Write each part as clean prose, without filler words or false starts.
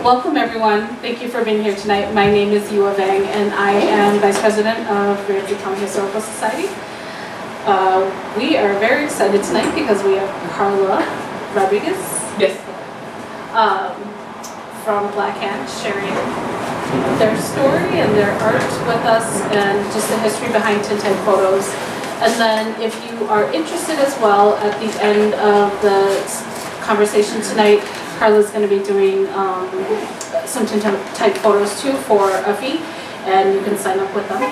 Welcome everyone. Thank you for being here tonight. My name is Youa Vang and I am Vice President of Blkk Historical Society. We are very excited tonight because we have Carla Rodriguez. Yes. From Blkk Hand sharing their story and their art with us and just the history behind Tintype photos. And then if you are interested as well, at the end of the conversation tonight, Carla's going to be doing some Tintype photos too for a fee, and you can sign up with them.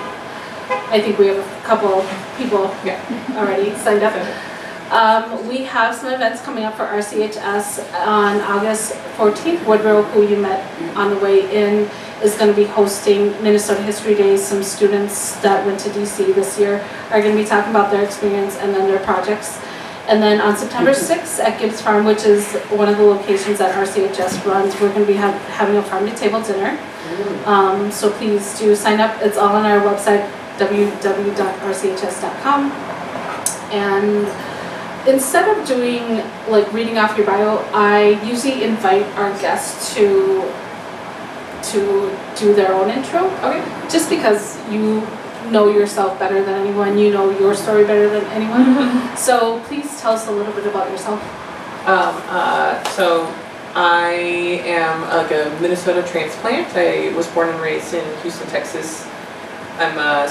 I think we have a couple people already signed up. We have some events coming up for RCHS on August 14th. Woodrow, who you met on the way in, is going to be hosting Minnesota History Days. Some students that went to DC this year are going to be talking about their experience and then their projects. And then on September 6th at Gibbs Farm, which is one of the locations that RCHS runs, we're going to be having a farm-to-table dinner. So please do sign up. It's all on our website, www.rchs.com. And instead of doing, like, reading off your bio, I usually invite our guests to do their own intro. Okay. Just because you know yourself better than anyone, you know your story better than anyone. So please tell us a little bit about yourself. So I am like a Minnesota transplant. I was born and raised in Houston, Texas. I'm a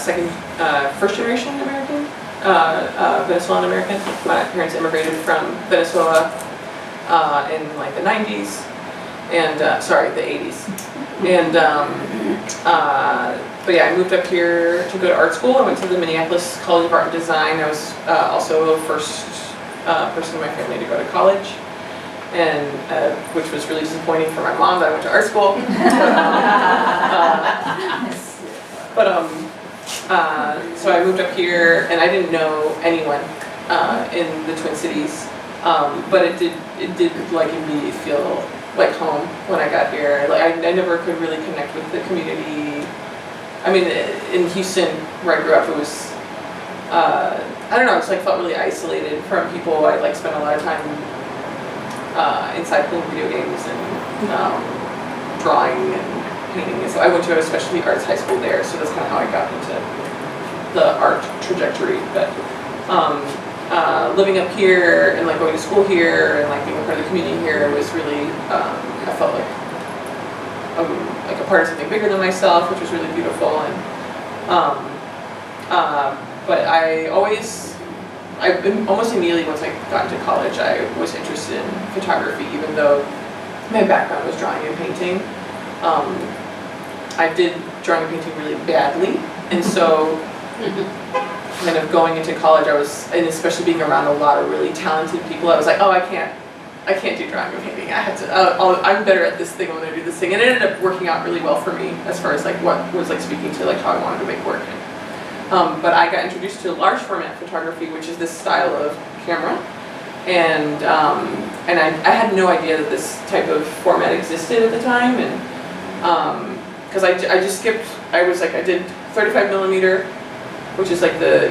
first generation American, Venezuelan American. My parents immigrated from Venezuela in like the 90s, and sorry, the 80s. And but yeah, I moved up here to go to art school. I went to the Minneapolis College of Art and Design. I was also the first person in my family to go to college, and which was really disappointing for my mom that I went to art school. So I moved up here, and I didn't know anyone in the Twin Cities, but it did like immediately feel like home when I got here. Like I never could really connect with the community. I mean, in Houston, where I grew up, it was I don't know. It's like felt really isolated from people. I like spent a lot of time inside playing video games and drawing and painting. And so I went to a specialty arts high school there. So that's kind of how I got into the art trajectory. But living up here and like going to school here and like being a part of the community here was really I felt like a part of something bigger than myself, which was really beautiful. And but I almost immediately once I got into college, I was interested in photography, even though my background was drawing and painting. I did drawing and painting really badly, and so kind of going into college, and especially being around a lot of really talented people, I was like, oh, I can't do drawing and painting. I have to. I'm better at this thing. I'm going to do this thing, and it ended up working out really well for me as far as like what was like speaking to like how I wanted to make work. But I got introduced to large format photography, which is this style of camera, and I had no idea that this type of format existed at the time, and because I just skipped. I did 35 millimeter, which is like the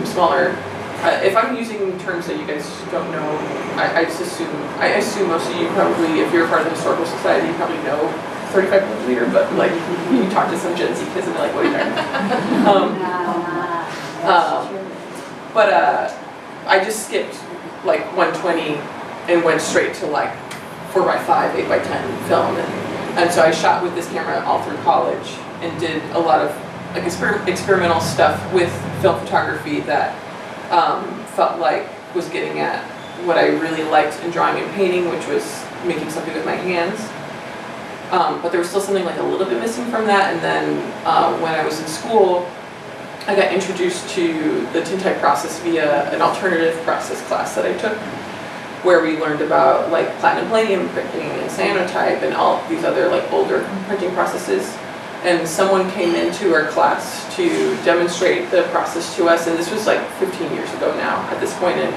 smaller. If I'm using terms that you guys don't know, I assume most of you probably, if you're a part of the Historical Society, you probably know 35 millimeter, but like you talk to some Gen Z kids and they're like, what are you talking about? But I just skipped like 120 and went straight to like 4x5, 8x10 film, and so I shot with this camera all through college and did a lot of like experimental stuff with film photography that felt like was getting at what I really liked in drawing and painting, which was making something with my hands. But there was still something like a little bit missing from that. And then when I was in school, I got introduced to the Tintype process via an alternative process class that I took, where we learned about like platinum palladium printing and cyanotype and all these other like older printing processes. And someone came into our class to demonstrate the process to us, and this was like 15 years ago now at this point. And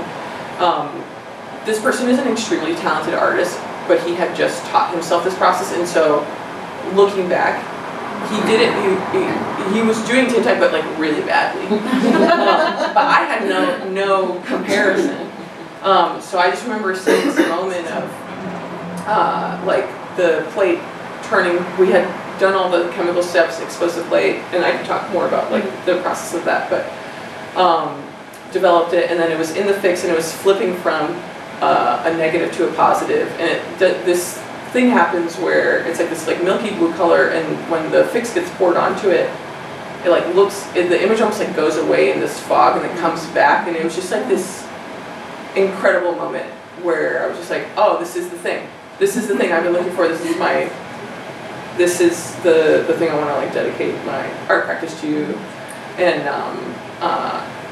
this person is an extremely talented artist, but he had just taught himself this process, and so looking back, he did it. He was doing Tintype, but like really badly. But I had no comparison. So I just remember seeing this moment of like the plate turning, we had done all the chemical steps, exposed the plate, and I can talk more about like the process of that, but developed it, and then it was in the fix, and it was flipping from a negative to a positive, and this thing happens where it's like this like milky blue color, and when the fix gets poured onto it, it like looks, the image almost like goes away in this fog and then comes back, and it was just like this incredible moment where I was just like, oh, this is the thing. This is the thing I've been looking for. This is the thing I want to like dedicate my art practice to, and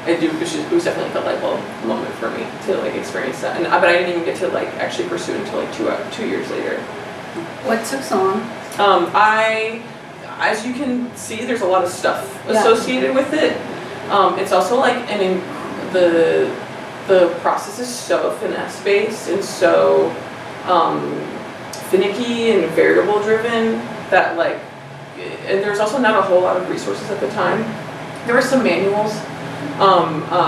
it was definitely like a light bulb moment for me to like experience that. And but I didn't even get to like actually pursue it until like 2 years later. What took so long? As you can see, there's a lot of stuff associated with it. It's also like the process is so finesse based and so finicky and variable driven that like, and there's also not a whole lot of resources at the time. There were some manuals.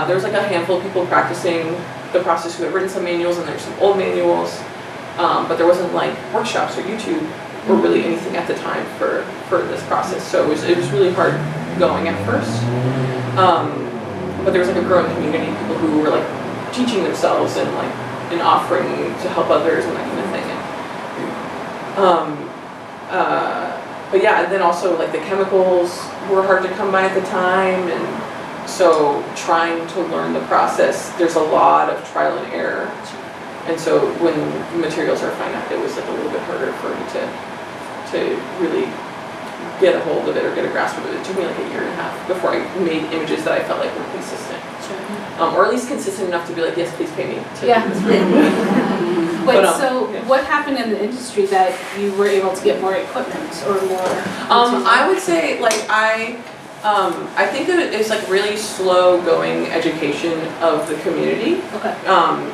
There was like a handful of people practicing the process who had written some manuals, and there's some old manuals, but there wasn't like workshops or YouTube or really anything at the time for this process. So it was really hard going at first. But there was like a growing community of people who were like teaching themselves and like and offering to help others and that kind of thing. But yeah, and then also like the chemicals were hard to come by at the time, and so trying to learn the process, there's a lot of trial and error. And so when materials are finite, it was like a little bit harder for me to really get a hold of it or get a grasp of it. It took me like a year and a half before I made images that I felt like were consistent. Sure. Or at least consistent enough to be like, yes, please pay me to do this. Wait, so what happened in the industry that you were able to get more equipment or more? I would say like I think that it's like really slow going education of the community. Okay.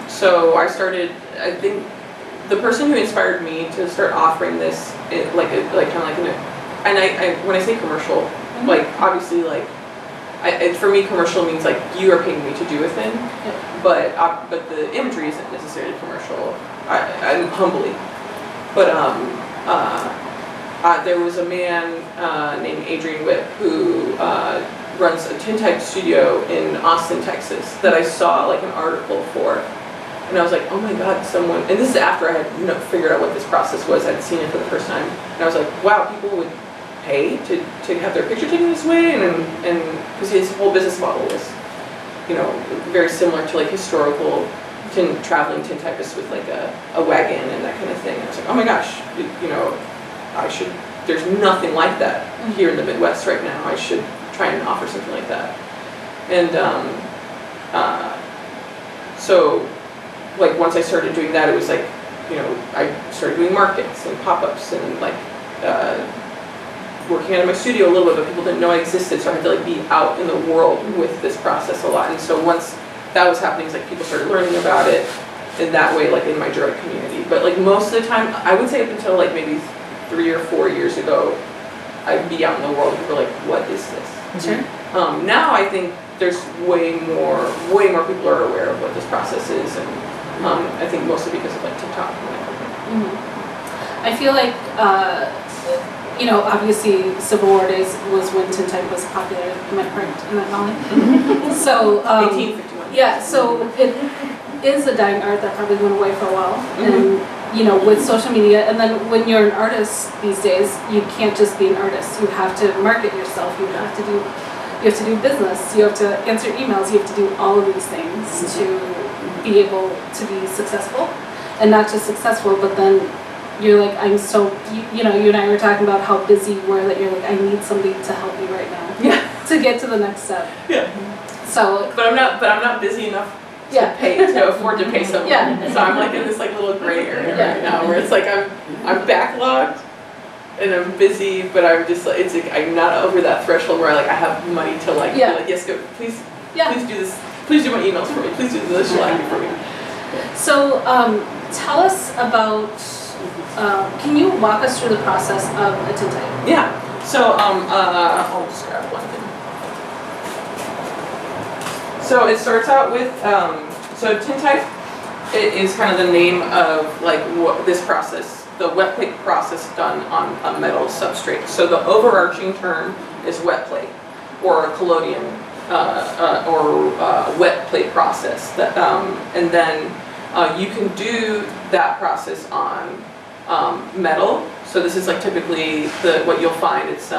So I started, I think the person who inspired me to start offering this, when I say commercial, like obviously like, for me commercial means like you are paying me to do a thing, but the imagery isn't necessarily commercial. I'm humbly, but there was a man named Adrian Whip who runs a Tintype studio in Austin, Texas that I saw like an article for, and I was like, oh my god, someone, and this is after I had figured out what this process was. I'd seen it for the first time, and I was like, wow, people would pay to have their picture taken this way, and because his whole business model was, very similar to like historical traveling tintypists with like a wagon and that kind of thing. And I was like, oh my gosh, there's nothing like that here in the Midwest right now. I should try and offer something like that. And so like once I started doing that, it was like, I started doing markets and pop-ups and like working out of my studio a little bit, but people didn't know I existed, so I had to like be out in the world with this process a lot. And so once that was happening, it's like people started learning about it in that way, like in my direct community. But like most of the time, I would say up until like maybe 3 or 4 years ago, I'd be out in the world and people were like, what is this? Sure. Now I think there's way more people are aware of what this process is, and I think mostly because of like TikTok and that kind of thing. I feel like obviously Civil War days was when Tintype was popular. Am I correct in that knowledge? So 1851. Yeah, so it is a dying art that probably went away for a while, and with social media, and then when you're an artist these days, you can't just be an artist. You have to market yourself. You have to do business. You have to answer emails. You have to do all of these things to be able to be successful, and not just successful, but then you're like, I'm so, you and I were talking about how busy you were, that you're like, I need somebody to help me right now to get to the next step. Yeah. So. But I'm not busy enough to afford to pay someone. Yeah. So I'm like in this like little gray area right now where it's like I'm backlogged and I'm busy, but I'm just like, it's like I'm not over that threshold where I have money to like be like, yes, go, please do this, please do my emails for me, please do this slagging for me. So tell us about. Can you walk us through the process of a tintype? Yeah. So I'll just grab one thing. So it starts out with so tintype. It is kind of the name of like what this process the wet plate process done on a metal substrate. So the overarching term is wet plate, or a collodion, or wet plate process. That, and then you can do that process on metal. So this is like typically what you'll find. It's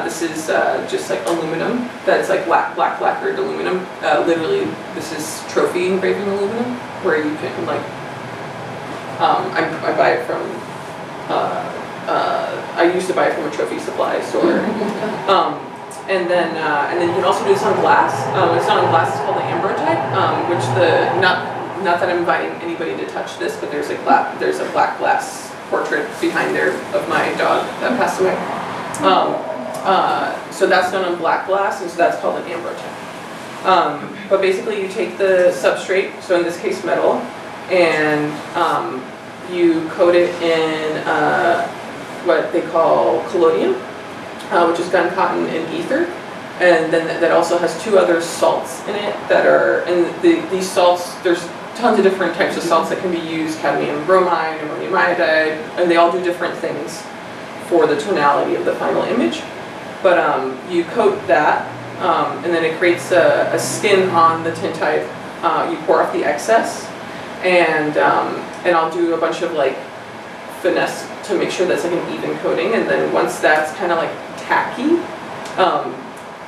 this is just like aluminum. That's like black lacquered aluminum. Literally, this is trophy engraving aluminum, where you can like. I buy it from. I used to buy it from a trophy supply store. And then you can also do this on glass. It's not on glass. It's called the ambrotype, which not that I'm inviting anybody to touch this, but there's a black glass portrait behind there of my dog that passed away. So that's done on black glass, and so that's called an ambrotype. But basically, you take the substrate, so in this case metal, and you coat it in what they call collodion, which is gun cotton and ether, and then that also has two other salts in it that are, and these salts, there's tons of different types of salts that can be used, cadmium bromide, ammonium iodide, and they all do different things for the tonality of the final image. But you coat that, and then it creates a skin on the tintype. You pour off the excess, and I'll do a bunch of like finesse to make sure that's like an even coating, and then once that's kind of like tacky,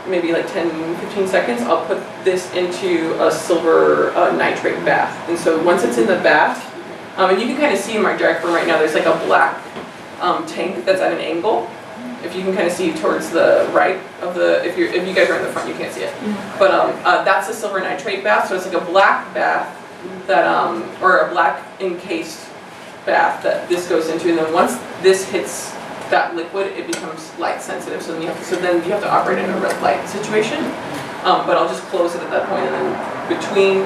maybe like 10-15 seconds, I'll put this into a silver nitrate bath. And so once it's in the bath, and you can kind of see in my darkroom right now, there's like a black tank that's at an angle. If you can kind of see towards the right of the, if you guys are in the front, you can't see it. But that's a silver nitrate bath, so it's like a black bath that, or a black encased bath that this goes into, and then once this hits that liquid, it becomes light sensitive. So then you have to operate in a red light situation. But I'll just close it at that point, and then between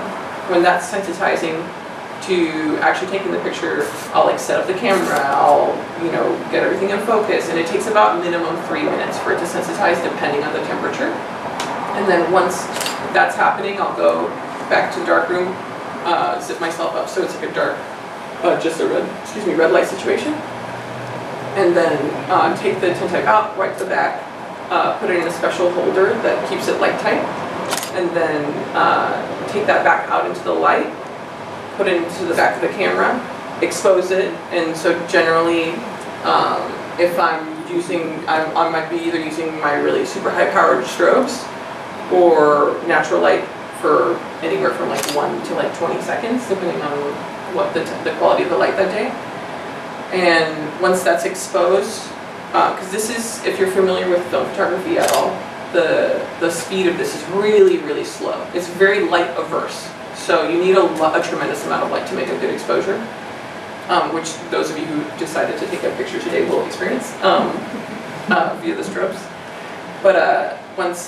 when that's sensitizing to actually taking the picture, I'll like set up the camera, I'll get everything in focus, and it takes about minimum 3 minutes for it to sensitize depending on the temperature. And then once that's happening, I'll go back to the darkroom, zip myself up so it's like a dark, just a red light situation. And then take the tintype out, wipe the back, put it in a special holder that keeps it light tight, and then take that back out into the light, put it into the back of the camera, expose it, and so generally, if I'm using, I might be either using my really super high-powered strobes or natural light for anywhere from like 1 to like 20 seconds, depending on what the quality of the light that day. And once that's exposed, because this is, if you're familiar with film photography at all, the speed of this is really, really slow. It's very light averse. So you need a tremendous amount of light to make a good exposure, which those of you who decided to take a picture today will experience via the strobes. But once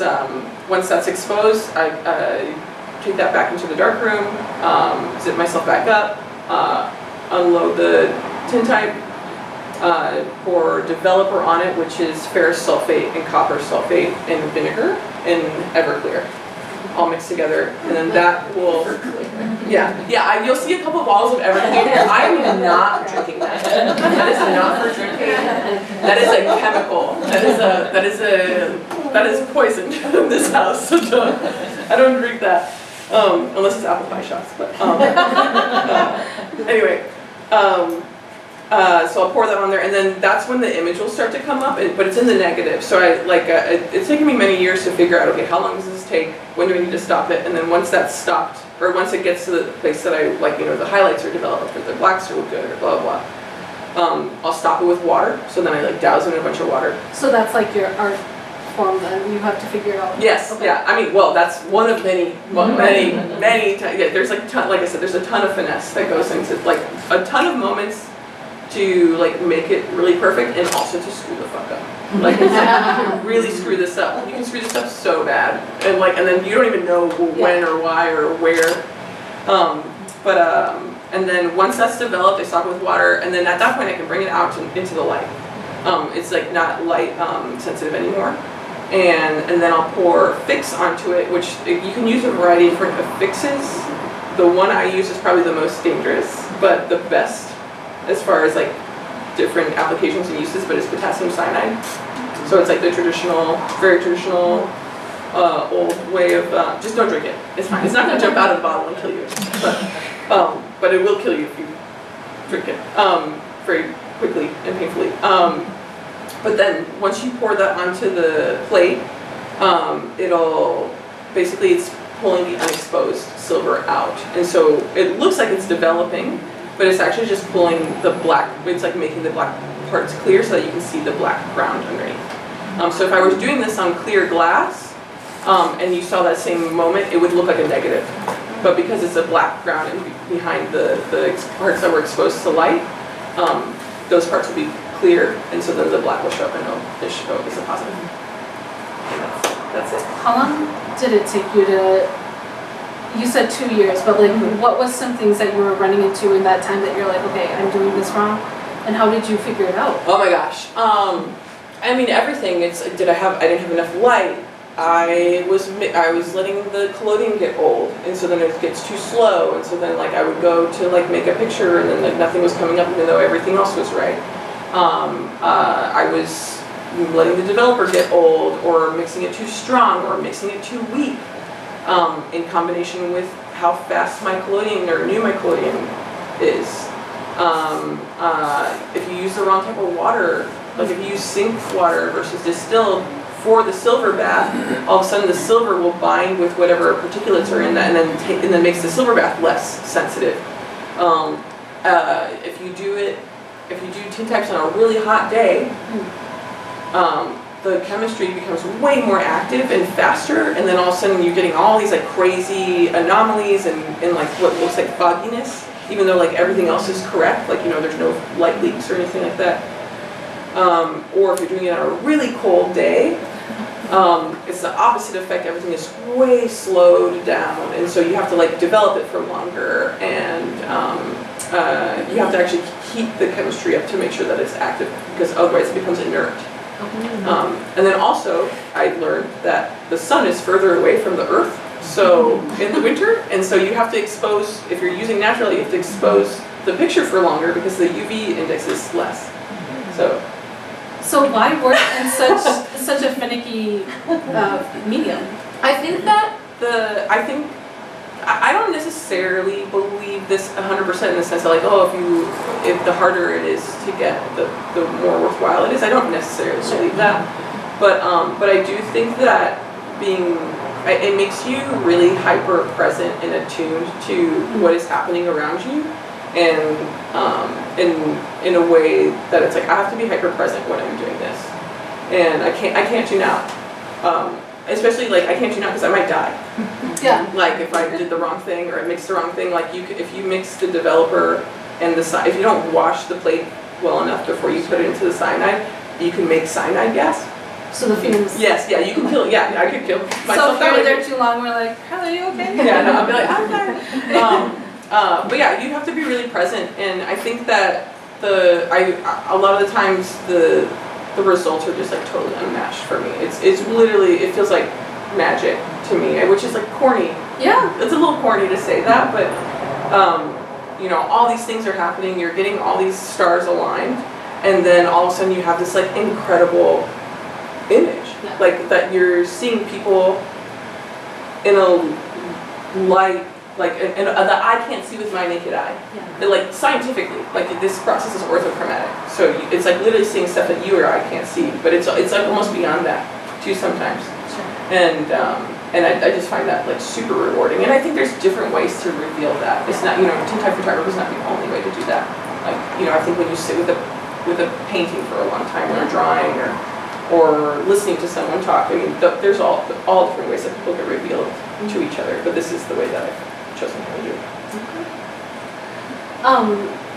that's exposed, I take that back into the darkroom, zip myself back up, unload the tintype, pour developer on it, which is ferrous sulfate and copper sulfate and vinegar and Everclear, all mixed together, and then that will, you'll see a couple bottles of Everclear. I'm not drinking that. That is not for drinking. That is a chemical. That is poison in this house. So I don't drink that unless it's apple pie shots. But anyway. So I'll pour that on there, and then that's when the image will start to come up, but it's in the negative. So it's taken me many years to figure out, okay, how long does this take? When do I need to stop it? And then once that's stopped, or once it gets to the place that I like, the highlights are developed, or the blacks are good, or blah, blah, blah. I'll stop it with water. So then I douse it in a bunch of water. So that's like your art form then, you have to figure it out. Yes, okay. Yeah, I mean, well, that's one of many, there's like I said, there's a ton of finesse that goes into, like, a ton of moments to like make it really perfect, and also to screw the fuck up. Like, it's like, you can really screw this up. You can screw this up so bad, and then you don't even know when or why or where. And then once that's developed, I stop it with water, and then at that point I can bring it out into the light. It's like not light sensitive anymore. And then I'll pour fix onto it, which you can use a variety of different affixes. The one I use is probably the most dangerous, but the best as far as like different applications and uses, but it's potassium cyanide. So it's like the traditional, very traditional, old way of, just don't drink it. It's fine. It's not going to jump out of the bottle and kill you. But it will kill you if you drink it very quickly and painfully. But then once you pour that onto the plate, it'll, basically it's pulling the unexposed silver out. And so it looks like it's developing, but it's actually just pulling the black, it's like making the black parts clear so that you can see the black ground underneath. So if I was doing this on clear glass, and you saw that same moment, it would look like a negative. But because it's a black ground and behind the parts that were exposed to light, those parts will be clear, and so then the black will show up and it'll show up as a positive. And that's it. How long did it take you to, you said 2 years, but like what was some things that you were running into in that time that you're like, okay, I'm doing this wrong? And how did you figure it out? Oh my gosh. I mean, everything. I didn't have enough light. I was letting the collodion get old, and so then it gets too slow, and so then like I would go to like make a picture, and then like nothing was coming up, even though everything else was right. I was letting the developer get old, or mixing it too strong, or mixing it too weak, in combination with how fast my collodion or new my collodion is. If you use the wrong type of water, like if you use sink water versus distilled for the silver bath, all of a sudden the silver will bind with whatever particulates are in that, and then makes the silver bath less sensitive. If you do Tintypes on a really hot day, the chemistry becomes way more active and faster, and then all of a sudden you're getting all these like crazy anomalies and like what looks like fogginess, even though like everything else is correct, like there's no light leaks or anything like that. Or if you're doing it on a really cold day, it's the opposite effect. Everything is way slowed down, and so you have to like develop it for longer, and you have to actually heat the chemistry up to make sure that it's active, because otherwise it becomes inert. And then also, I learned that the sun is further away from the earth, so in the winter, and so you have to expose, if you're using natural, you have to expose the picture for longer because the UV index is less. So why work in such a finicky medium? I think that I don't necessarily believe this 100% in the sense that like, oh, if the harder it is to get, the more worthwhile it is. I don't necessarily believe that, but I do think that it makes you really hyper present and attuned to what is happening around you, and in a way that it's like I have to be hyper present when I'm doing this, and I can't tune out. Especially like I can't tune out because I might die. Yeah. Like if I did the wrong thing or I mixed the wrong thing, like if you mix the developer and if you don't wash the plate well enough before you put it into the cyanide, you can make cyanide gas. So the fumes. Yes, yeah, you can kill. Yeah, I could kill myself. So if you're there too long, we're like, "Are you okay?" Yeah, no, I'll be like, I'm tired. But yeah, you have to be really present, and I think that a lot of the times the results are just like totally unmatched for me. It's literally, it feels like magic to me, which is like corny. Yeah. It's a little corny to say that, but all these things are happening. You're getting all these stars aligned, and then all of a sudden you have this like incredible image, like that you're seeing people in a light, like and that I can't see with my naked eye. Yeah. Like scientifically, like this process is orthochromatic, so it's like literally seeing stuff that you or I can't see, but it's like almost beyond that too sometimes. Sure. And I just find that like super rewarding, and I think there's different ways to reveal that. It's not, Tintype photography is not the only way to do that. Like I think when you sit with a painting for a long time, or a drawing, or listening to someone talk, I mean there's all different ways that people get revealed to each other, but this is the way that I've chosen how to do it.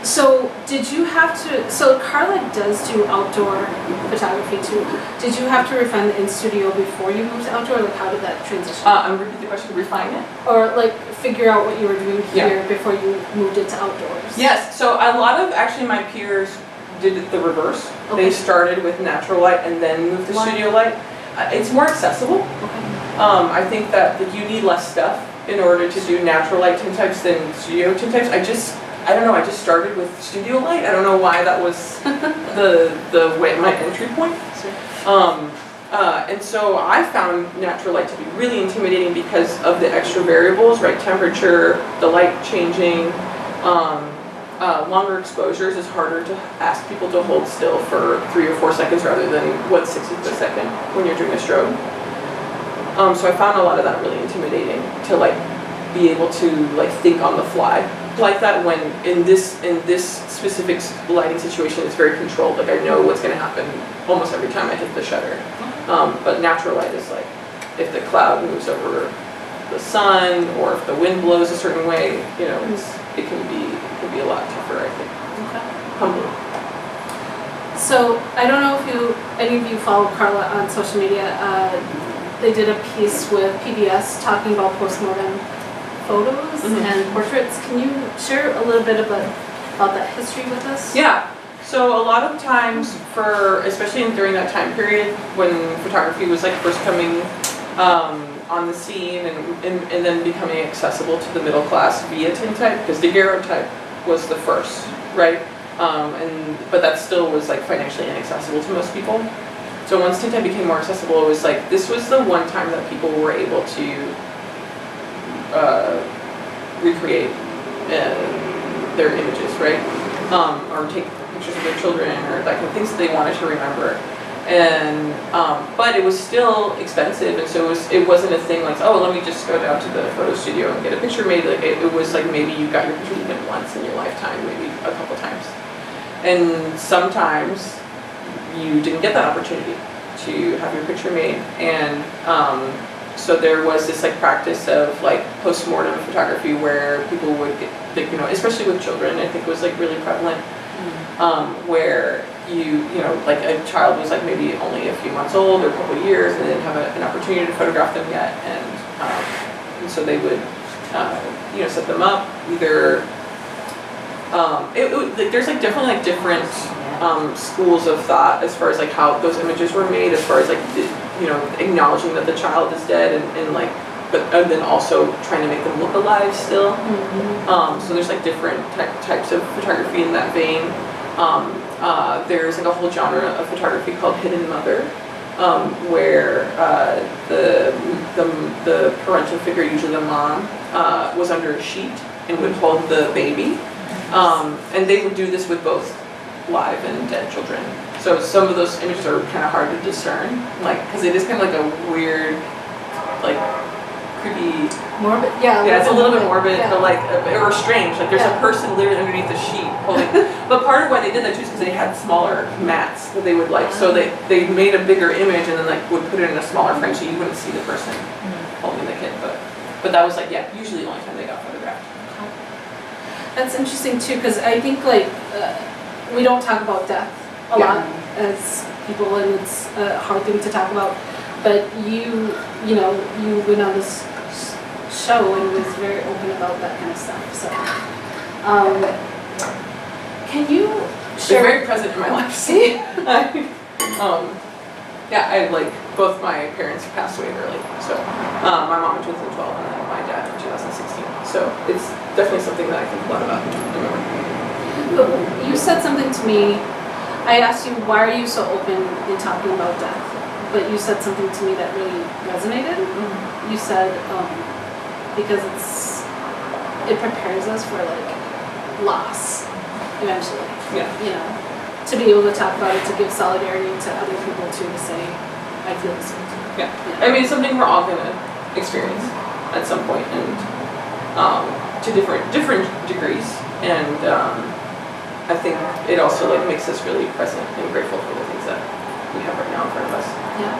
So did you have to, so Carla does do outdoor photography too. Did you have to refine the in-studio before you moved to outdoor? Like how did that transition? Repeat the question, refine it? Or like figure out what you were doing here before you moved it to outdoors? Yes, so a lot of actually my peers did it the reverse. Okay. They started with natural light and then moved to studio light. It's more accessible. Okay. I think that you need less stuff in order to do natural light tintypes than studio tintypes. I don't know, I just started with studio light. I don't know why that was the way, my entry point. And so I found natural light to be really intimidating because of the extra variables, right? Temperature, the light changing, longer exposures is harder to ask people to hold still for 3 or 4 seconds rather than 1/60th of a second when you're doing a strobe. So I found a lot of that really intimidating to like be able to like think on the fly like that when in this specific lighting situation it's very controlled. Like I know what's going to happen almost every time I hit the shutter. But natural light is like if the cloud moves over the sun or if the wind blows a certain way, you know, it can be a lot tougher, I think. Okay. Humbling. So I don't know if any of you follow Carla on social media. They did a piece with PBS talking about postmortem photos and portraits. Can you share a little bit about that history with us? Yeah. So a lot of times especially during that time period when photography was like first coming on the scene and then becoming accessible to the middle class via Tintype, because daguerreotype was the first, right? But that still was like financially inaccessible to most people. So once Tintype became more accessible, it was like, this was the one time that people were able to recreate their images, right? Or take pictures of their children or that kind of things that they wanted to remember. And but it was still expensive, and so it wasn't a thing like, oh, let me just go down to the photo studio and get a picture made. Like it was like maybe you got your picture taken once in your lifetime, maybe a couple times, and sometimes you didn't get that opportunity to have your picture made. And so there was this like practice of like post-mortem photography where people would get, like, you know, especially with children, I think was like really prevalent, where you know, like a child was like maybe only a few months old or a couple of years and didn't have an opportunity to photograph them yet, and so they would you know, set them up either. Like, there's like definitely like different schools of thought as far as like how those images were made, as far as like you know, acknowledging that the child is dead and like, and then also trying to make them look alive still. So there's like different types of photography in that vein. There's like a whole genre of photography called hidden mother, where the parental figure, usually the mom, was under a sheet and would hold the baby. And they would do this with both live and dead children. So some of those images are kind of hard to discern, like, because it is kind of like a weird, like, creepy. Morbid? Yeah. Yeah, it's a little bit morbid, yeah. but like, or strange. Like there's a person literally underneath the sheet holding. But part of why they did that too is because they had smaller mats that they would like, so they made a bigger image and then like would put it in a smaller frame so you wouldn't see the person holding the kid. But that was like, yeah, usually the only time they got photographed. That's interesting too, because I think like we don't talk about death a lot as people, and it's a hard thing to talk about. But you know, you went on this show and was very open about that kind of stuff. So, can you share? They're very present in my life. See, yeah, I like both my parents passed away early. So, my mom in 2012 and then my dad in 2016. So it's definitely something that I think a lot about. But you said something to me. I asked you, why are you so open in talking about death? But you said something to me that really resonated. You said, because it prepares us for like loss eventually. Yeah. You know, to be able to talk about it, to give solidarity to other people too, to say, I feel the same too. Yeah. I mean, it's something we're all gonna experience at some point, and to different degrees. And I think it also like makes us really present and grateful for the things that we have right now in front of us. Yeah.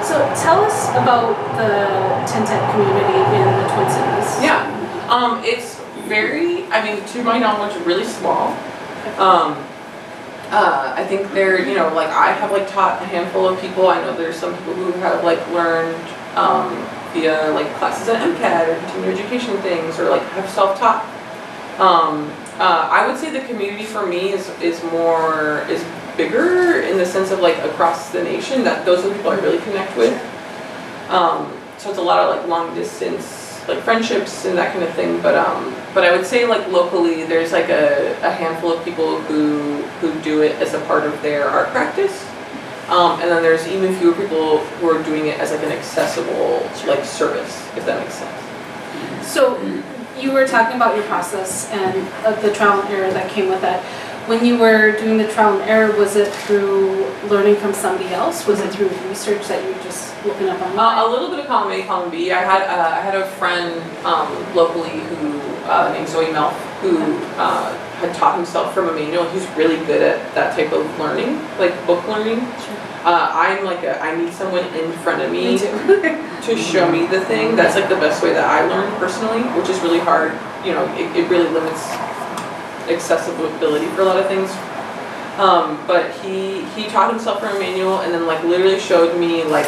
So tell us about the Tintype community in the Twin Cities. Yeah. It's very, I mean, to my knowledge, really small. I think they're, you know, like I have like taught a handful of people. I know there's some people who have like learned via like classes at MCAT or continuing education things, or like have self-taught. I would say the community for me is bigger in the sense of like across the nation, that those are the people I really connect with. So it's a lot of like long distance like friendships and that kind of thing, but but I would say like locally, there's like a handful of people who do it as a part of their art practice. And then there's even fewer people who are doing it as like an accessible like service, if that makes sense. So you were talking about your process and the trial and error that came with that. When you were doing the trial and error, was it through learning from somebody else? Was it through research that you were just looking up online? A little bit of column A, column B. I had a friend locally who named Zoe Melf who had taught himself from a manual. He's really good at that type of learning, like book learning. Sure. I'm like I need someone in front of me to show me the thing. That's like the best way that I learn personally, which is really hard. You know, it really limits accessibility for a lot of things. But he taught himself from a manual and then like literally showed me like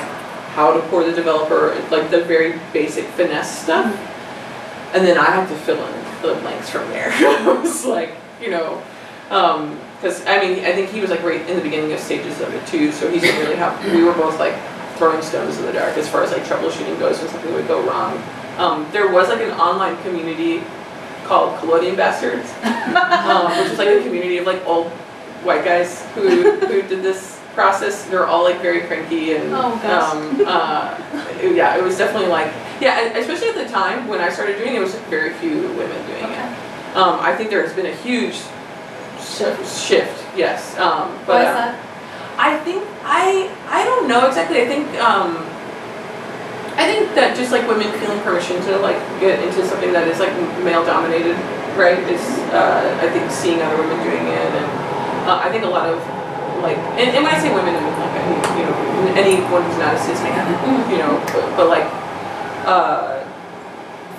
how to pour the developer, like the very basic finesse stuff. And then I had to fill in the blanks from there. It was like, you know, because I mean, I think he was like right in the beginning of stages of it too, so he didn't really have, we were both like throwing stones in the dark as far as like troubleshooting goes when something would go wrong. There was like an online community called Collodion Bastards, which is like a community of like old white guys who did this process. They're all like very cranky and yeah, it was definitely like, yeah, especially at the time when I started doing it, it was like very few women doing it. I think there has been a huge shift, yes. But, why is that? I think, I don't know exactly. I think that just like women feeling permission to like get into something that is like male dominated, right, is I think seeing other women doing it, and I think a lot of like, and when I say women, I mean like, you know, anyone who's not a cis man, you know, but like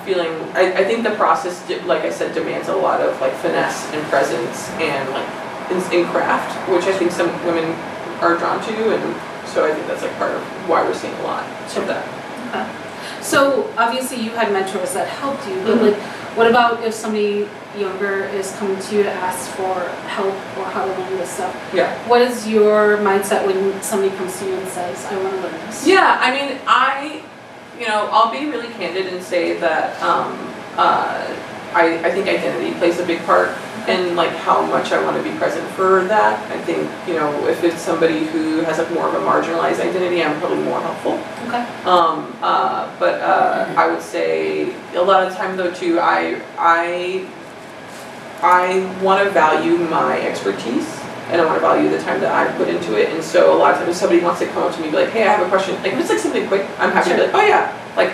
feeling, I think the process, like I said, demands a lot of like finesse and presence and like in craft, which I think some women are drawn to, and so I think that's like part of why we're seeing a lot of that. Okay. So obviously you had mentors that helped you, but like, what about if somebody younger is coming to you to ask for help or how to learn this stuff? Yeah. What is your mindset when somebody comes to you and says, I want to learn this? Yeah, I mean, you know, I'll be really candid and say that I think identity plays a big part in like how much I want to be present for that. I think, you know, if it's somebody who has like more of a marginalized identity, I'm probably more helpful. Okay. But I would say a lot of the time though too, I want to value my expertise and I want to value the time that I put into it. And so a lot of times if somebody wants to come up to me and be like, hey, I have a question, like if it's like something quick, I'm happy to be like, oh yeah, like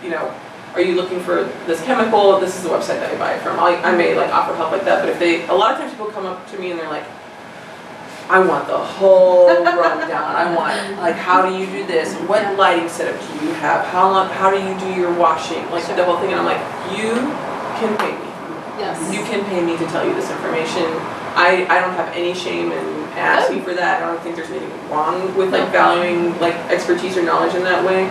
you know, are you looking for this chemical? This is the website that I buy it from. I may like offer help like that, but if a lot of times people come up to me and they're like, I want the whole rundown. I want like, how do you do this? What lighting setup do you have? How do you do your washing? Like the whole thing. And I'm like, you can pay me. Yes. You can pay me to tell you this information. I don't have any shame in asking for that. I don't think there's anything wrong with like valuing like expertise or knowledge in that way.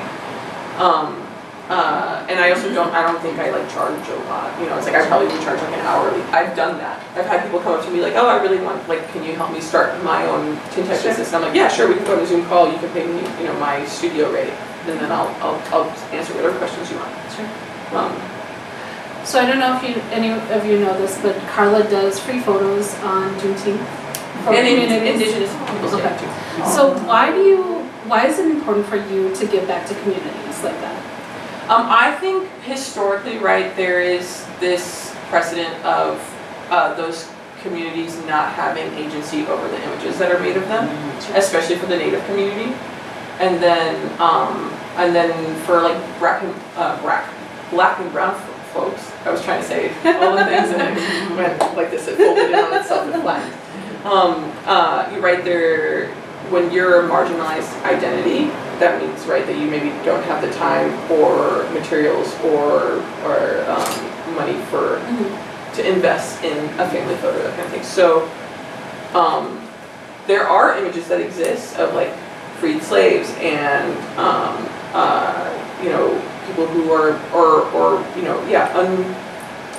And I also don't think I like charge a lot. You know, it's like I probably would charge like an hourly. I've done that. I've had people come up to me like, oh, I really want, like, can you help me start my own Tintype business? And I'm like, yeah, sure, we can go on a Zoom call. You can pay me, you know, my studio rate, and then I'll answer whatever questions you want. Sure. So I don't know if any of you know this, but Carla does free photos on Juneteenth for Indigenous people's day too. So why is it important for you to give back to communities like that? I think historically, right, there is this precedent of those communities not having agency over the images that are made of them, especially for the Native community, and then for like black and brown folks. I was trying to say all the things and it went like this. It folded in on itself and flattened. You're right there. When you're a marginalized identity, that means, right, that you maybe don't have the time or materials or money to invest in a family photo, that kind of thing. So there are images that exist of like freed slaves and you know, people who are you know,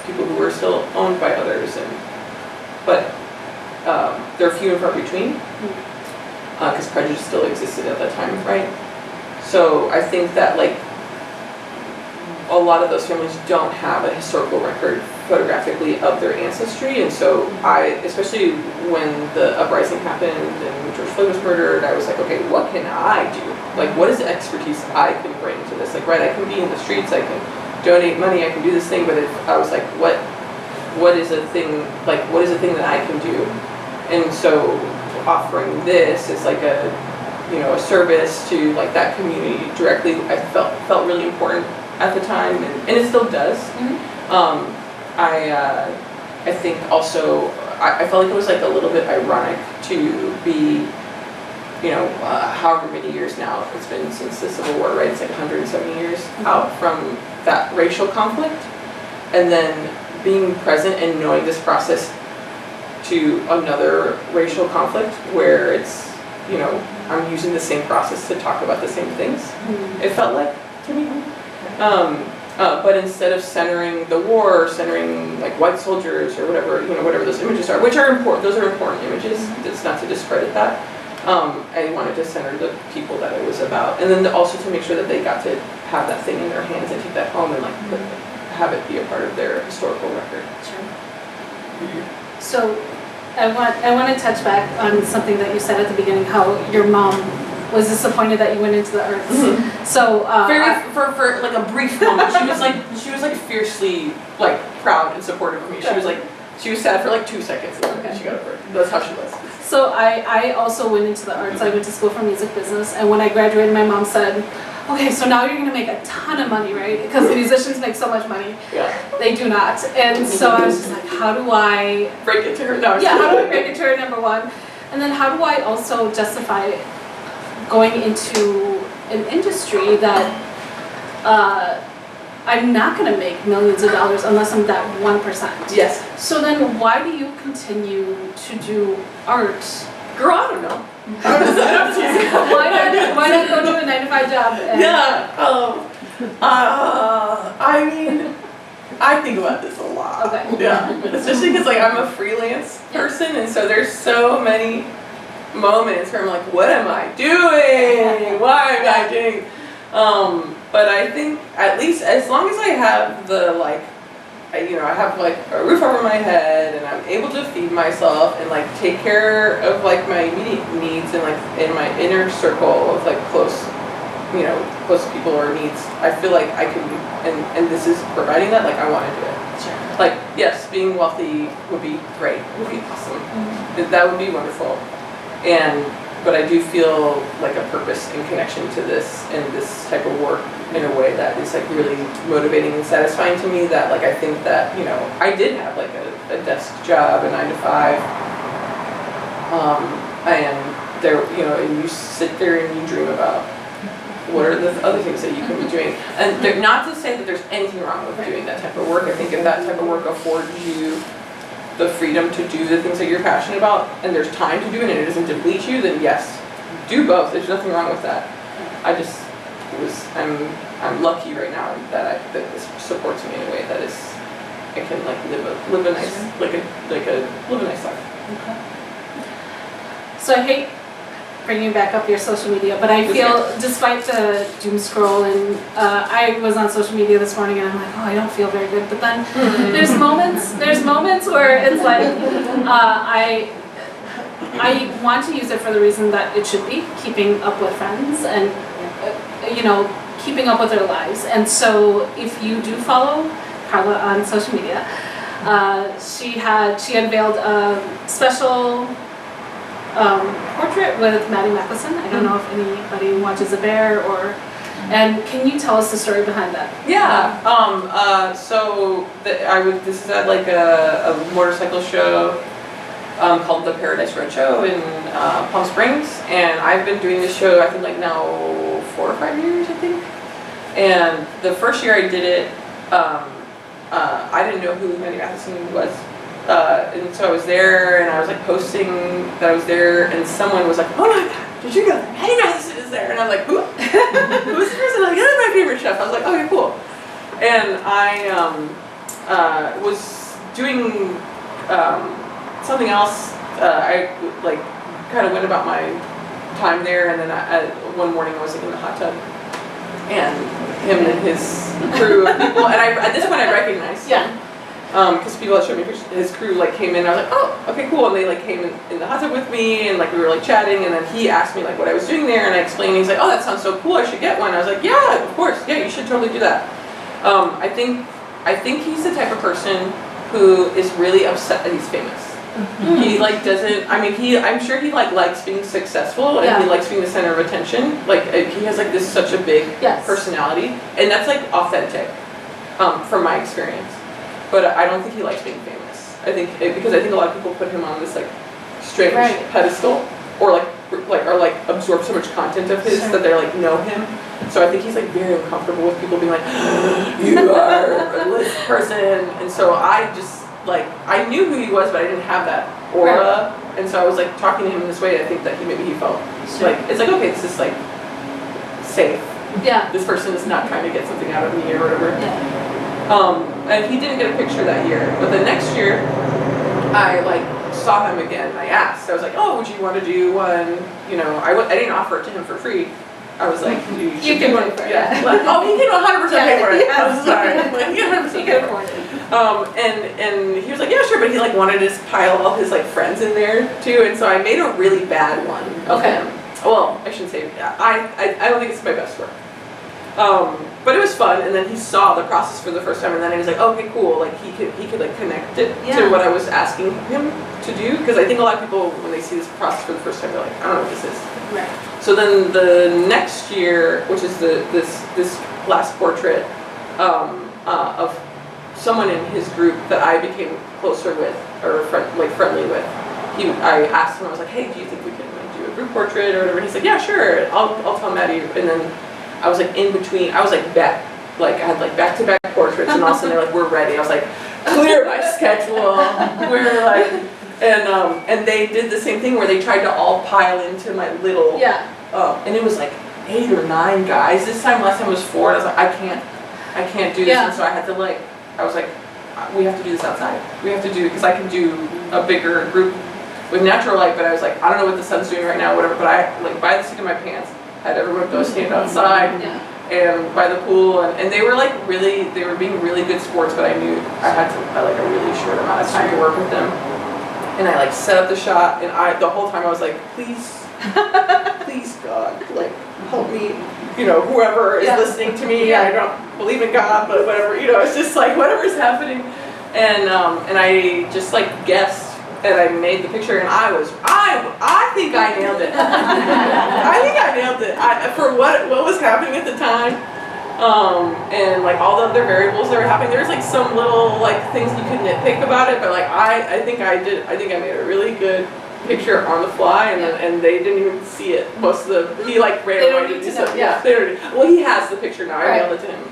people who are still owned by others, but they're few and far between. Because prejudice still existed at that time, right? So I think that like a lot of those families don't have a historical record photographically of their ancestry, and so especially when the uprising happened and George Floyd was murdered, I was like, okay, what can I do? Like, what is the expertise I can bring to this? Like, right, I can be in the streets, I can donate money, I can do this thing, but if I was like, what is a thing that I can do? And so offering this is like a service to like that community directly, I felt really important at the time, and it still does. I think also I felt like it was like a little bit ironic to be, however many years now it's been since the Civil War, right? It's like 170 years out from that racial conflict, and then being present and knowing this process to another racial conflict where it's, I'm using the same process to talk about the same things. It felt like to me. But instead of centering the war, or centering like white soldiers or whatever those images are, which are important, those are important images, it's not to discredit that. I wanted to center the people that it was about, and then also to make sure that they got to have that thing in their hands and take that home and like have it be a part of their historical record. Sure. So I want to touch back on something that you said at the beginning, how your mom was disappointed that you went into the arts. So for like a brief moment, she was like fiercely like proud and supportive of me. She was sad for like 2 seconds, and then she got over it. That's how she was. So I also went into the arts. I went to school for music business, and when I graduated, my mom said, okay, so now you're going to make a ton of money, right? Because musicians make so much money. Yeah. They do not. And so I was just like, how do I break it to her? No, yeah, how do I break it to her, number one? And then how do I also justify going into an industry that I'm not going to make millions of dollars unless I'm that 1%? Yes. So then why do you continue to do art? Girl, I don't know. Why not go to a 9-to-5 job? I mean, I think about this a lot. Okay. Yeah. Especially because like I'm a freelance person, and so there's so many moments where I'm like, what am I doing? Why am I doing? But I think at least as long as I have the like, I have like a roof over my head and I'm able to feed myself and like take care of like my immediate needs and like in my inner circle of like close people or needs, I feel like I can, and this is providing that, like I want to do it. Sure. Like, yes, being wealthy would be great, would be awesome. That would be wonderful. But I do feel like a purpose and connection to this and this type of work in a way that is like really motivating and satisfying to me, that like I think that, I did have like a desk job, a 9-to-5, and there, and you sit there and you dream about what are the other things that you can be doing. And not to say that there's anything wrong with doing that type of work. I think if that type of work affords you the freedom to do the things that you're passionate about, and there's time to do it and it doesn't deplete you, then yes, do both. There's nothing wrong with that. I'm lucky right now that this supports me in a way that is, I can like live a nice live a nice life. Okay. So I hate bringing back up your social media, but I feel despite the doom scroll, and I was on social media this morning and I'm like, oh, I don't feel very good. But then there's moments where it's like I want to use it for the reason that it should be, keeping up with friends and keeping up with their lives. And so if you do follow Carla on social media, she unveiled a special portrait with Maddie Mickelson. I don't know if anybody watches A Bear and can you tell us the story behind that? Yeah. This is at like a motorcycle show called the Paradise Road Show in Palm Springs, and I've been doing this show I think like now 4 or 5 years, I think. And the first year I did it, I didn't know who Maddie Mickelson was. And so I was there, and I was like posting that I was there, and someone was like, "Oh my God, did you know that Maddie Mickelson is there?" And I'm like, "Who? Who's this person?" I'm like, "That's my favorite chef." I was like, "Okay, cool." And I was doing something else. I like kind of went about my time there, and then one morning I was like in the hot tub, and him and his crew of people, and at this point I recognized him. Because people had showed me pictures, his crew like came in, and I was like, oh, okay, cool, and they like came in the hot tub with me, and like we were like chatting, and then he asked me like what I was doing there, and I explained, and he's like, oh, that sounds so cool, I should get one. I was like, yeah, of course, yeah, you should totally do that. I think he's the type of person who is really upset that he's famous. He like doesn't, I mean, I'm sure he like likes being successful, and he likes being the center of attention. Like he has like this such a big personality, and that's like authentic, from my experience. But I don't think he likes being famous. Because I think a lot of people put him on this like strange pedestal, or like absorb so much content of his that they're like know him. So I think he's like very uncomfortable with people being like, you are this person. And so I just like, I knew who he was, but I didn't have that aura. And so I was like talking to him in this way. I think that maybe he felt like, it's like, okay, this is like safe. Yeah. This person is not trying to get something out of me or whatever. And he didn't get a picture that year, but the next year I like saw him again. And I asked, I was like, oh, would you want to do one? You know, I didn't offer it to him for free. I was like, you can pay for it. Yeah. Like, oh, he can 100% pay for it. I'm sorry. Like, he can 100% pay for it. And he was like, yeah, sure, but he like wanted to pile all his like friends in there too, and so I made a really bad one of him. Well, I shouldn't say I don't think it's my best work. But it was fun, and then he saw the process for the first time, and then he was like, okay, cool, like he could like connect it to what I was asking him to do, because I think a lot of people, when they see this process for the first time, they're like, I don't know what this is. Right. So then the next year, which is this last portrait of someone in his group that I became closer with, or friendly with, I asked him, I was like, hey, do you think we can like, do a group portrait or whatever? And he's like, yeah, sure, I'll tell Maddie. And then I was like in between, I was like I had like back-to-back portraits, and all of a sudden they're like, we're ready. I was like, clear my schedule. We're like, and they did the same thing where they tried to all pile into my little, and it was like 8 or 9 guys this time. Last time it was 4, and I was like, I can't do this, and so I had to like, I was like, we have to do this outside. We have to do, because I can do a bigger group with natural light, but I was like, I don't know what the sun's doing right now, whatever, but I like by the seat of my pants had everyone go stand outside and by the pool, and they were like they were being really good sports, but I knew I had like a really short amount of time to work with them, and I like set up the shot, and the whole time I was like, please God, like help me, you know, whoever is listening to me. I don't believe in God, but whatever, you know, it's just like whatever's happening, and I just like guessed. And I made the picture, and I think I nailed it. I think I nailed it. For what was happening at the time, and like all the other variables that were happening. There's like some little like things you could nitpick about it, but like I think I did. I think I made a really good picture on the fly, and they didn't even see it. Most of he like ran away to do something. Yeah, well, he has the picture now. I mailed it to him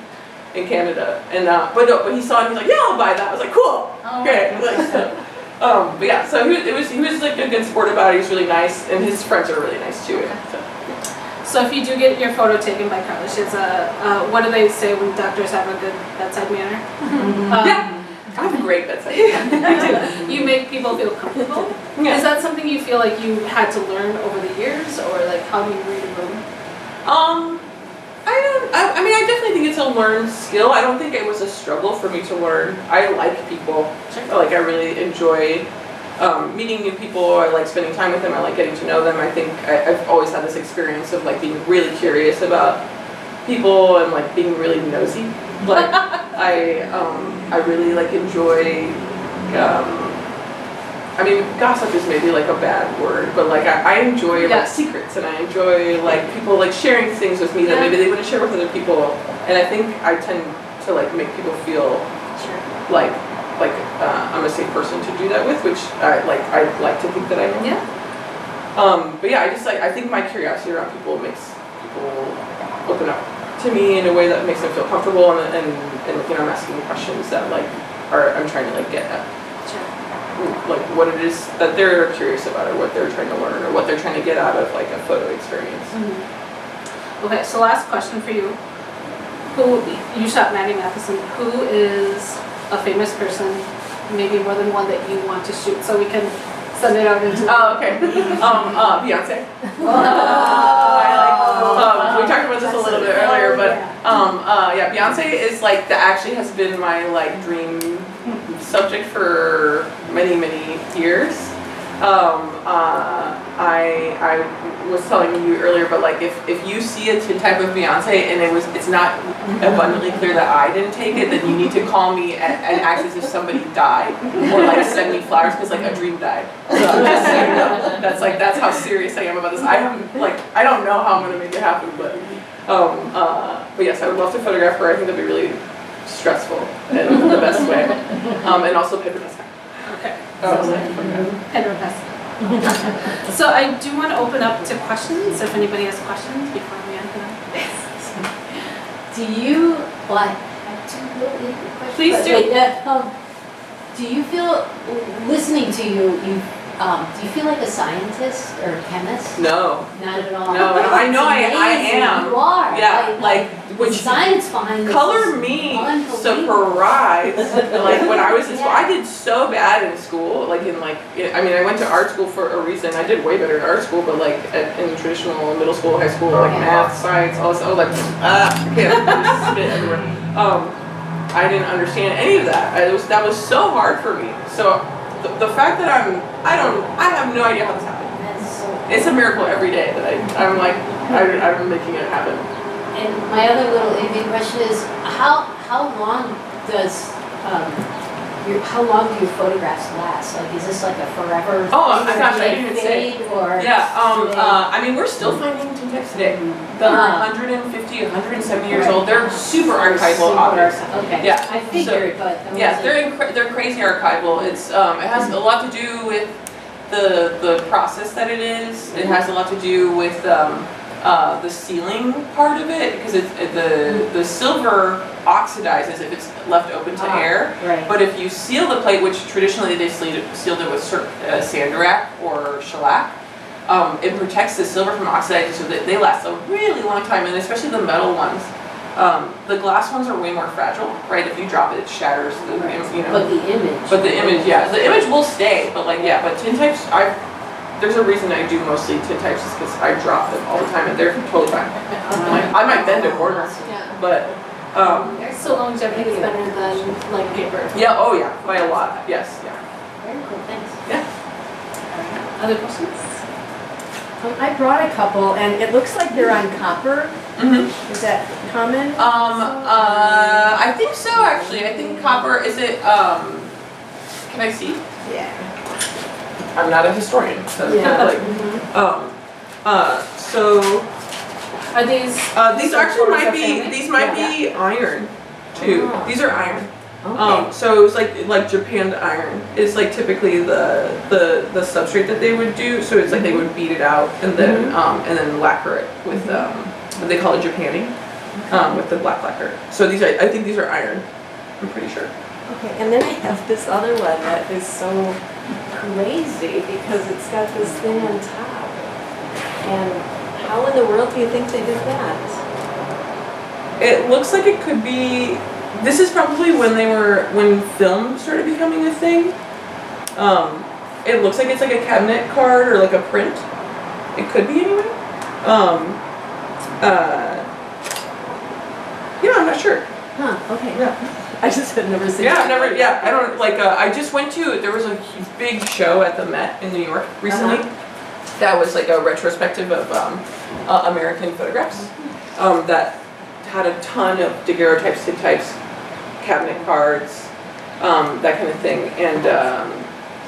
in Canada, and but he saw it. And he's like, yeah, I'll buy that. I was like, cool, great. Like, but yeah, so he was like a good sport about it. He was really nice, and his friends are really nice too. So if you do get your photo taken by Carla, she has what do they say when doctors have a good bedside manner? Yeah, I have a great bedside manner. You make people feel comfortable. Is that something you feel like you had to learn over the years, or like how do you read a room? I mean, I definitely think it's a learned skill. I don't think it was a struggle for me to learn. I like people. Like, I really enjoy meeting new people. I like spending time with them. I like getting to know them. I think I've always had this experience of like being really curious about people and like being really nosy. Like, I really like enjoy. I mean, gossip is maybe like a bad word, but like I enjoy like secrets, and I enjoy like people like sharing things with me that maybe they wouldn't share with other people. And I think I tend to like make people feel like I'm a safe person to do that with, which I like to think that I am. Yeah. But yeah, I think my curiosity around people makes people open up to me in a way that makes them feel comfortable, and you know, I'm asking questions that like I'm trying to like get at. Like what it is that they're curious about, or what they're trying to learn, or what they're trying to get out of like a photo experience. Okay, so last question for you. Who, you shot Maddie Matheson, who is a famous person, maybe more than one, that you want to shoot, so we can send it out into... Oh, okay. Beyonce. I like We talked about this a little bit earlier, but yeah, Beyonce is like that. Actually, has been my like dream subject for many years. I was telling you earlier, but like if you see a Tintype of Beyonce and it's not abundantly clear that I didn't take it, then you need to call me and act as if somebody died, or like send me flowers because like a dream died. So just so you know, that's how serious I am about this. I don't know how I'm gonna make it happen, but yes, I would love to photograph her. I think that'd be really stressful in the best way, and also paper pastel. Okay. Paper pastel. So I do want to open up to questions, if anybody has questions before we enter them. Do you, well, I have two little questions. Please do. Do you feel, listening to you, do you feel like a scientist or a chemist? No. Not at all. No, I know I am. You are. Yeah, like the science behind this color is me unbelievable. surprised. Like when I was in school, I did so bad in school. Like I went to art school for a reason. I did way better in art school, but like in traditional middle school, high school, like math, science, all this, I was like, I can't just spit everywhere. I didn't understand any of that. That was so hard for me. So the fact that I have no idea how this happened. It's a miracle every day that I'm making it happen. And my other little iffy question is, how long do your photographs last? Like, is this like a forever? Oh thing, my or gosh, do I they didn't even fade, say. Or Yeah, we're still finding Tintypes today. That are 150, 170 years old. They're super archival objects. Okay. Yeah. I figured, but I Yeah, wasn't- they're crazy archival. It has a lot to do with the process that it is. It has a lot to do with the sealing part of it, because the silver oxidizes if it's left open to air. Right. But if you seal the plate, which traditionally they sealed it with sanderac or shellac, it protects the silver from oxidizing, so that they last a really long time, and especially the metal ones. The glass ones are way more fragile, right? If you drop it, it shatters. But the image. But the image, yeah, the image will stay. But like, yeah, but Tintypes, there's a reason I do mostly Tintypes is because I drop them all the time, and they're totally fine. Like, I might bend a corner, but So longevity is better than like paper. yeah, oh yeah, by a lot. Yes, yeah. Very cool, thanks. Other questions? I brought a couple, and it looks like they're on copper. Mm-hmm. Is that common? I think so actually. I think copper is it. Can I see? Yeah. I'm not a historian, so Yeah. like, so Are these? these actually might be iron too. Oh. These are iron. Okay. So it's like Japan iron is like typically the substrate that they would do. So it's like they would beat it out and then lacquer it with what they call it Japanning, with the black lacquer. So I think these are iron. I'm pretty sure. Okay, and then I have this other one that is so crazy because it's got this thing on top. And how in the world do you think they did that? It looks like it could be. This is probably when film started becoming a thing. It looks like it's like a cabinet card or like a print. It could be anyway. Yeah, I'm not sure. Huh, okay. Yeah. I just had never seen Yeah, that. I've never. Yeah, I don't like. I just went to. There was a big show at the Met in New York recently. That was like a retrospective of American photographs. That had a ton of daguerreotypes, tintypes, cabinet cards, that kind of thing. And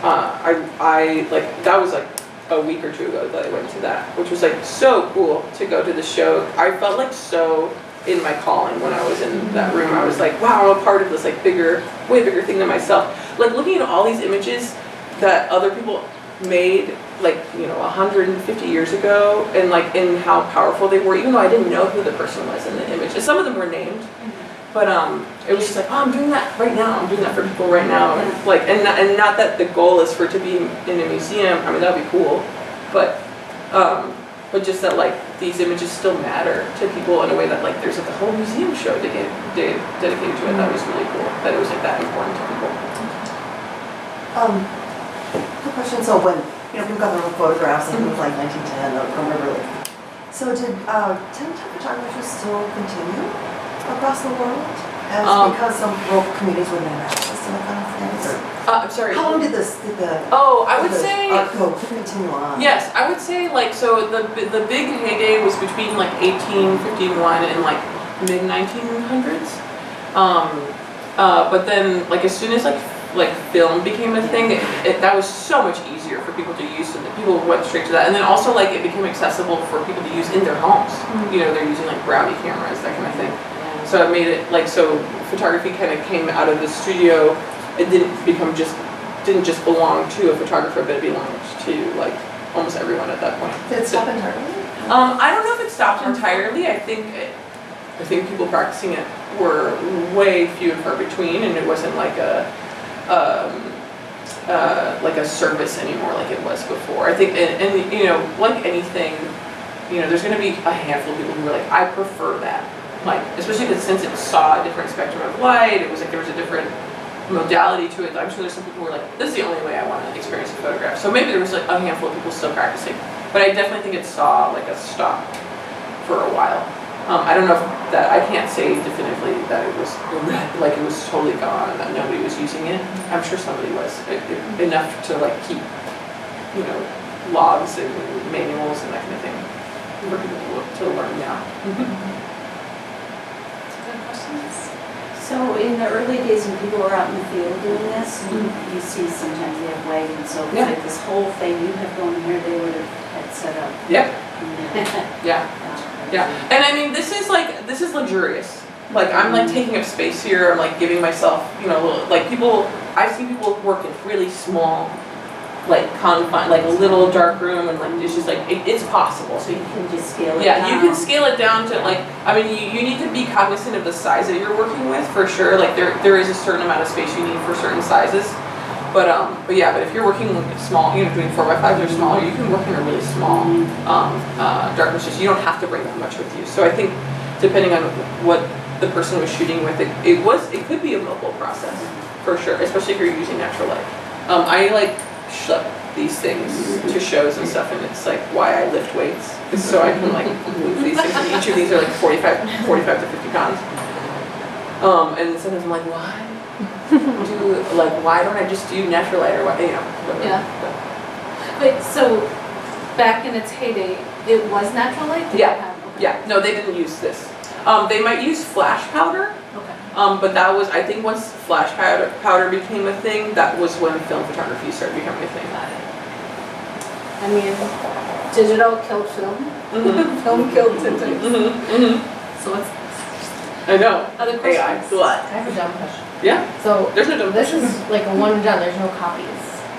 I like that was like a week or two ago that I went to that, which was like so cool to go to the show. I felt like so in my calling when I was in that room. I was like, wow, I'm a part of this like way bigger thing than myself. Like looking at all these images that other people made like 150 years ago, and like in how powerful they were, even though I didn't know who the person was in the image. And some of them were named, but it was just like, oh, I'm doing that right now. I'm doing that for people right now, and like and not that the goal is for it to be in a museum. I mean, that would be cool, but just that like these images still matter to people in a way that like there's like a whole museum show dedicated to it. That was really cool. That it was like that important to people. Quick question. So when people got their own photographs, like it was like 1910 or whatever, like So did Tintype photographers still continue across the world? As because some local communities wouldn't have access to that kind of thing? I'm sorry. How long did the I would say art go continue on? yes. I would say like so the big heyday was between like 1851 and like mid 1900s. But then like as soon as like film became a thing, that was so much easier for people to use, so that people went straight to that. And then also like it became accessible for people to use in their homes. You know, they're using like brownie cameras, that kind of thing. So it made it like, so photography kind of came out of the studio. It didn't just belong to a photographer, but it belonged to like almost everyone at that point. Did it stop entirely? I don't know if it stopped entirely. I think people practicing it were way few and far between, and it wasn't like a service anymore like it was before. I think, and you know, like anything, you know, there's going to be a handful of people who are like, I prefer that. Like, especially because since it saw a different spectrum of light, it was like there was a different modality to it. I'm sure there's some people who were like, this is the only way I want to experience a photograph. So maybe there was like a handful of people still practicing, but I definitely think it saw like a stop for a while. I don't know if that, I can't say definitively that it was like it was totally gone, that nobody was using it. I'm sure somebody was, enough to like keep, you know, logs and manuals and that kind of thing for people to learn now. So in the early days when people were out in the field doing this, you see sometimes they have wagons, so it's like this whole thing you have going here, they would have had set up. Yep. Yeah, and I mean, this is luxurious. Like, I'm like taking up space here, I'm like giving myself, you know, like I've seen people work in really small, like confined, like a little dark room, and like it's just like, it's possible. So you can just scale it down. Yeah, you can scale it down to like, I mean, you need to be cognizant of the size that you're working with, for sure. Like there is a certain amount of space you need for certain sizes. But yeah, but if you're working small, you know, doing 4x5s or smaller, you can work in a really small darkness. Just you don't have to bring that much with you. So I think depending on what the person was shooting with, it could be a mobile process for sure, especially if you're using natural light. I like schlep these things to shows and stuff, and it's like why I lift weights, so I can like move these things. And each of these are like 45 to 50 pounds. And sometimes I'm like, why? Why don't I just do natural light, or what, you know? Whatever. Yeah. Wait, so back in its heyday, it was natural light? Did Yeah. Yeah. No, they didn't use this. They might use flash powder. Okay. But that was, I think, once flash powder became a thing, that was when film photography started becoming a thing. I mean, digital killed film. Film killed Tintype. So what's I know. other questions? AI. What? I have a dumb question. Yeah. So There's no dumb this question. is like a one and done. There's no copies,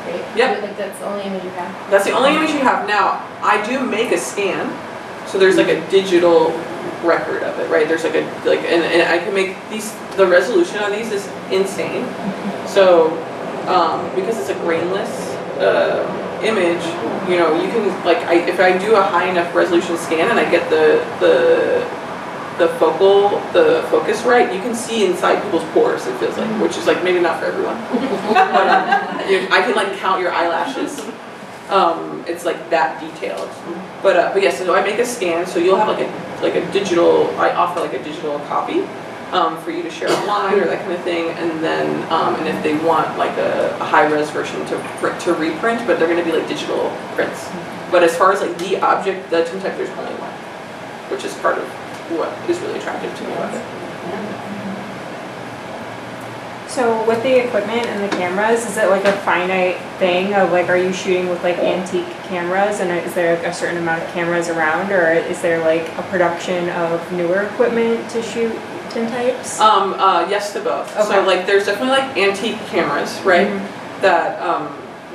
right? Yep. Like that's the only image you have. That's the only image you have now. I do make a scan, so there's like a digital record of it, right? There's like and I can make these. The resolution on these is insane. So because it's a grainless image, you know, you can like if I do a high enough resolution scan and I get the focus right, you can see inside people's pores, it feels like, which is like maybe not for everyone. But I can like count your eyelashes. It's like that detailed. But yeah, so I make a scan, so you'll have like a digital, I offer like a digital copy for you to share online or that kind of thing, and then and if they want like a high res version to reprint, but they're going to be like digital prints. But as far as like the object, the Tintype, there's only one, which is part of what is really attractive to me about it. So with the equipment and the cameras, is it like a finite thing of like, are you shooting with like antique cameras, and is there a certain amount of cameras around, or is there like a production of newer equipment to shoot Tintypes? Yes to both. Okay. So like there's definitely like antique cameras, right? That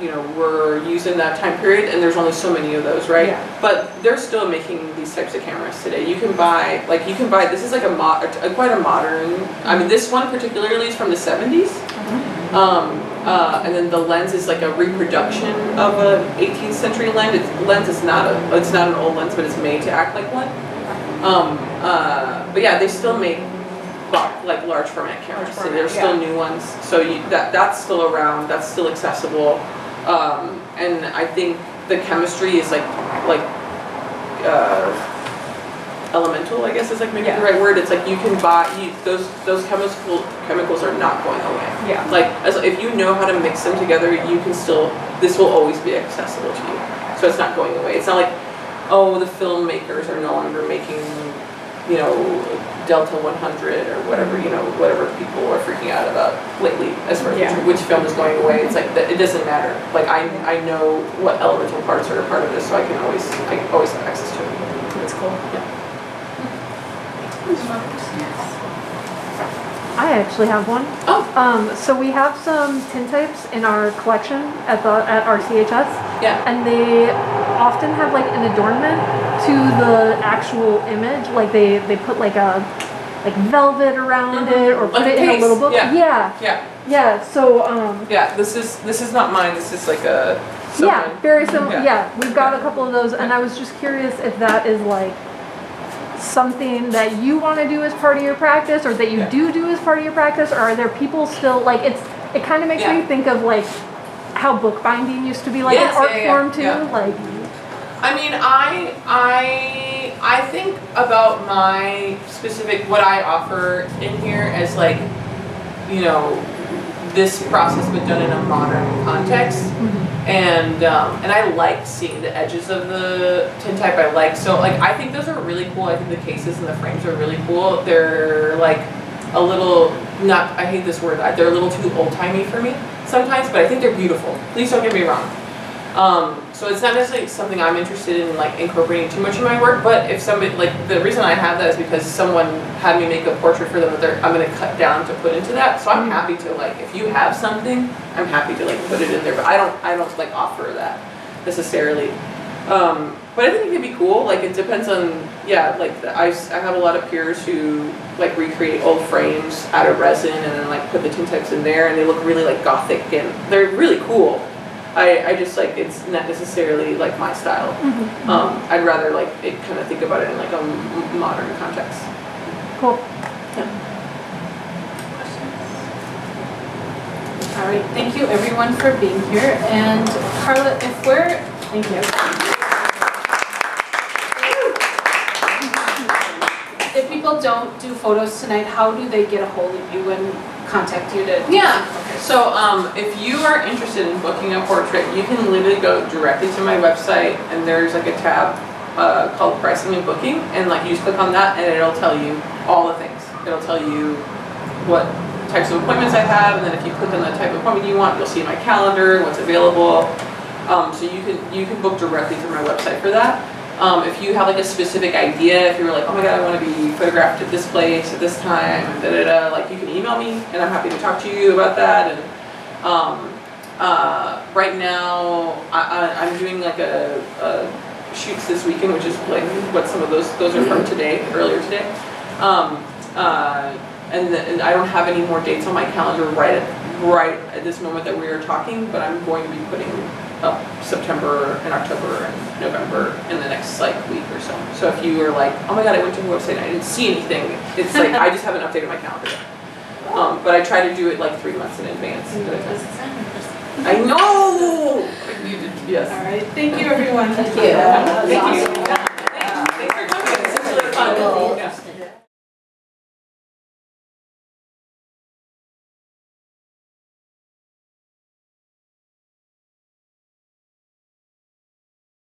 you know, were used in that time period, and there's only so many of those, right? Yeah. But they're still making these types of cameras today. You can buy this is like quite a modern, I mean this one particularly is from the 70s. And then the lens is like a reproduction of a 18th century lens. It's not an old lens, but it's made to act like one. But yeah, they still make like large format cameras. So there's still new ones. So that's still around. That's still accessible. And I think the chemistry is like elemental, I guess is like maybe Yeah. the right word. It's like you can buy, those chemicals are not going away. Yeah. Like, if you know how to mix them together, you can still, this will always be accessible to you. So it's not going away. It's not like, oh, the filmmakers are no longer making, you know, Delta 100 or whatever, you know, whatever people are freaking out about lately as far as which film is going away. It's like, it doesn't matter. Like, I know what elemental parts are a part of this, so I always have access to it. That's cool. Yeah. I actually have one. Oh. So we have some tintypes in our collection at RCHS. Yeah. And they often have like an adornment to the actual image. Like they put like velvet around it or put Like it a in a case, little book. yeah. Yeah. So Yeah, this is not mine. This is like a. yeah, very similar. Yeah. Yeah, we've got a couple of those, and I was just curious if that is like something that you want to do as part of your practice, or that you do as part of your practice, or are there people still like it kind of makes me think of like how bookbinding used to be like an art form too. Like, I mean, I think about my specific, what I offer in here as like, you know, this process but done in a modern context. And I like seeing the edges of the tintype. I think those are really cool. I think the cases and the frames are really cool. They're like a little, I hate this word, they're a little too old-timey for me sometimes, but I think they're beautiful. Please don't get me wrong. So it's not necessarily something I'm interested in like incorporating too much in my work, but if somebody, like the reason I have that is because someone had me make a portrait for them that I'm going to cut down to put into that. So I'm happy to like, if you have something, I'm happy to like put it in there, but I don't like offer that necessarily. But I think it could be cool. Like it depends on, I have a lot of peers who like recreate old frames out of resin and then like put the tintypes in there, and they look really like gothic and they're really cool. I just like, it's not necessarily like my style. I'd rather like it kind of think about it in like a modern context. cool. All right, thank you everyone for being here. And Carla, thank you. If people don't do photos tonight, how do they get a hold of you and contact you to? So if you are interested in booking a portrait, you can literally go directly to my website, and there's like a tab called pricing and booking, and like you just click on that and it'll tell you all the things. It'll tell you what types of appointments I have, and then if you click on the type of appointment you want, you'll see my calendar, what's available. So you can book directly through my website for that. If you have like a specific idea, if you're like, oh my god, I want to be photographed at this place at this time, like you can email me and I'm happy to talk to you about that. And right now I'm doing like a shoots this weekend, which is like what some of those are from today, earlier today. And I don't have any more dates on my calendar right at this moment that we are talking, but I'm going to be putting up September and October and November in the next like week or so. So if you are like, oh my god, I went to the website and I didn't see anything, it's like I just haven't updated my calendar. But I try to do it like 3 months in advance. I know! Yes. All right, thank you everyone. Thank you. Thank you.